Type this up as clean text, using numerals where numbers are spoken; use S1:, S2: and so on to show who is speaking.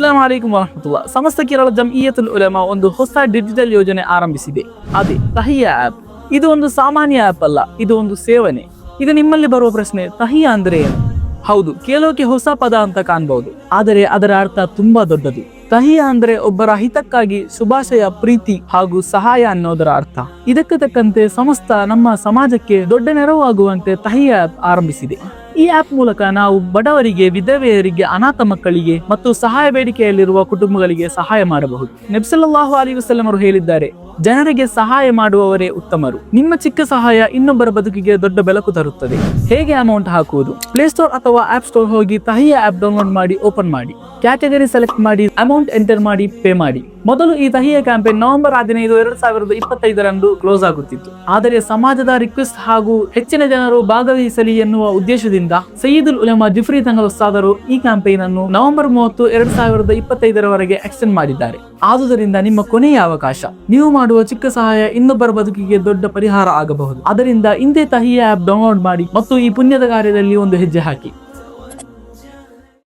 S1: ಅಸ್ಸಲಾಮು ಅಲೈಕುಂ ವರಹಮತುಲ್ಲಾಹ್. ಸಮಸ್ತ ಕೇರಳ ಜಮ್ಇಯ್ಯತುಲ್ ಉಲಮಾ ಒಂದು ಹೊಸ ಡಿಜಿಟಲ್ ಯೋಜನೆ ಆರಂಭಿಸಿದೆ. ಅದೇ ತಹಿಯಾ ಆಪ್. ಇದು ಒಂದು ಸಾಮಾನ್ಯ ಆಪ್ ಅಲ್ಲ, ಇದು ಒಂದು ಸೇವನೆ. ಈಗ ನಿಮ್ಮಲ್ಲಿ ಬರುವ ಪ್ರಶ್ನೆ, ತಹಿಯಾ ಅಂದ್ರೆ ಏನು? ಹೌದು, ಕೇಳೋಕೆ ಹೊಸ ಪದ ಅಂತ ಕಾಣಬಹುದು, ಆದರೆ ಅದರ ಅರ್ಥ ತುಂಬಾ ದೊಡ್ಡದು. ತಹಿಯಾ ಅಂದ್ರೆ ಒಬ್ಬರ ಹಿತಕ್ಕಾಗಿ ಶುಭಾಶಯ, ಪ್ರೀತಿ ಹಾಗೂ ಸಹಾಯ ಅನ್ನೋದರ ಅರ್ಥ. ಇದಕ್ಕೆ ತಕ್ಕಂತೆ ಸಮಸ್ತ ನಮ್ಮ ಸಮಾಜಕ್ಕೆ ದೊಡ್ಡ ನೆರವಾಗುವಂತೆ ತಹಿಯಾ ಆಪ್ ಆರಂಭಿಸಿದೆ. ಈ ಆಪ್ ಮೂಲಕ ನಾವು ಬಡವರಿಗೆ, ವಿಧವೆಯರಿಗೆ, ಅನಾಥ ಮಕ್ಕಳಿಗೆ ಮತ್ತು ಸಹಾಯ ಬೇಡಿಕೆಯಲ್ಲಿರುವ ಕುಟುಂಬಗಳಿಗೆ ಸಹಾಯ ಮಾಡಬಹುದು. ನಬಿ ಸಲ್ಲಲ್ಲಾಹು ಅಲೈಹಿ ವಸಲ್ಲಂ ಅವರು ಹೇಳಿದ್ದಾರೆ, ಜನರಿಗೆ ಸಹಾಯ ಮಾಡುವವರೇ ಉತ್ತಮರು. ನಿಮ್ಮ ಚಿಕ್ಕ ಸಹಾಯ ಇನ್ನೊಬ್ಬರ ಬದುಕಿಗೆ ದೊಡ್ಡ ಬೆಳಕು ತರುತ್ತದೆ. ಹೇಗೆ ಅಮೌಂಟ್ ಹಾಕುವುದು? ಪ್ಲೇಸ್ಟೋರ್ ಅಥವಾ ಆಪ್ ಸ್ಟೋರ್ ಹೋಗಿ ತಹಿಯಾ ಆಪ್ ಡೌನ್ಲೋಡ್ ಮಾಡಿ ಓಪನ್ ಮಾಡಿ, ಕ್ಯಾಟಗರಿ ಸೆಲೆಕ್ಟ್ ಮಾಡಿ, ಅಮೌಂಟ್ ಎಂಟರ್ ಮಾಡಿ, ಪೇ ಮಾಡಿ. ಮೊದಲು ಈ ತಹಿಯಾ ಕ್ಯಾಂಪೇನ್ ನವೆಂಬರ್ 15, 2025 ಕ್ಲೋಸ್ ಆಗುತ್ತಿತ್ತು. ಆದರೆ ಸಮಾಜದ ರಿಕ್ವೆಸ್ಟ್ ಹಾಗೂ ಹೆಚ್ಚಿನ ಜನರು ಭಾಗವಹಿಸಲಿ ಎನ್ನುವ ಉದ್ದೇಶದಿಂದ ಸಯ್ಯದುಲ್ ಉಲಮಾ ಜಿಫ್ರಿ ತಂಗಲ್ ಉಸ್ತಾದರು ಈ ಕ್ಯಾಂಪೇನ್ ಅನ್ನು ನವೆಂಬರ್ 30, 2025 ಎಕ್ಸ್ಟೆಂಡ್ ಮಾಡಿದ್ದಾರೆ. ಆದುದರಿಂದ ನಿಮ್ಮ ಕೊನೆಯ ಅವಕಾಶ. ನೀವು ಮಾಡುವ ಚಿಕ್ಕ ಸಹಾಯ ಇನ್ನೊಬ್ಬರ ಬದುಕಿಗೆ ದೊಡ್ಡ ಪರಿಹಾರ ಆಗಬಹುದು. ಅದರಿಂದ ಇಂದೇ ತಹಿಯಾ ಆಪ್ ಡೌನ್ಲೋಡ್ ಮಾಡಿ ಮತ್ತು ಈ ಪುಣ್ಯದ ಕಾರ್ಯದಲ್ಲಿ ಒಂದು ಹೆಜ್ಜೆ ಹಾಕಿ.